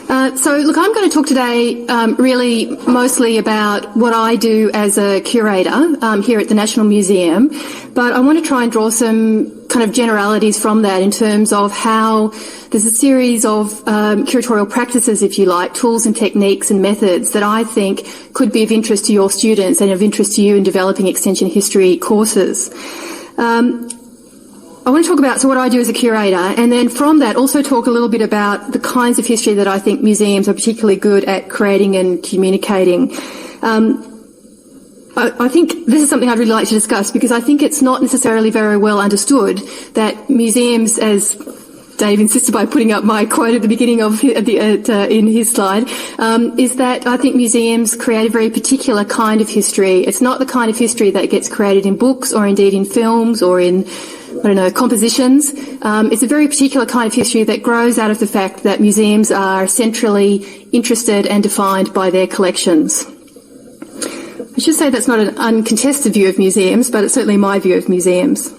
So, look, I'm going to talk today really mostly about what I do as a curator here at the National Museum, but I want to try and draw some kind of generalities from that in terms of how there's a series of curatorial practices, if you like, tools and techniques and methods that I think could be of interest to your students and of interest to you in developing extension history courses. I want to talk about what I do as a curator, and then from that also talk a little bit about the kinds of history that I think museums are particularly good at creating and communicating. I think this is something I'd really like to discuss because I think it's not necessarily very well understood that museums, as Dave insisted by putting up my quote at the beginning of in his slide, is that I think museums create a very particular kind of history. It's not the kind of history that gets created in books or indeed in films or in compositions. It's a very particular kind of history that grows out of the fact that museums are centrally interested and defined by their collections. I should say that's not an uncontested view of museums, but it's certainly my view of museums.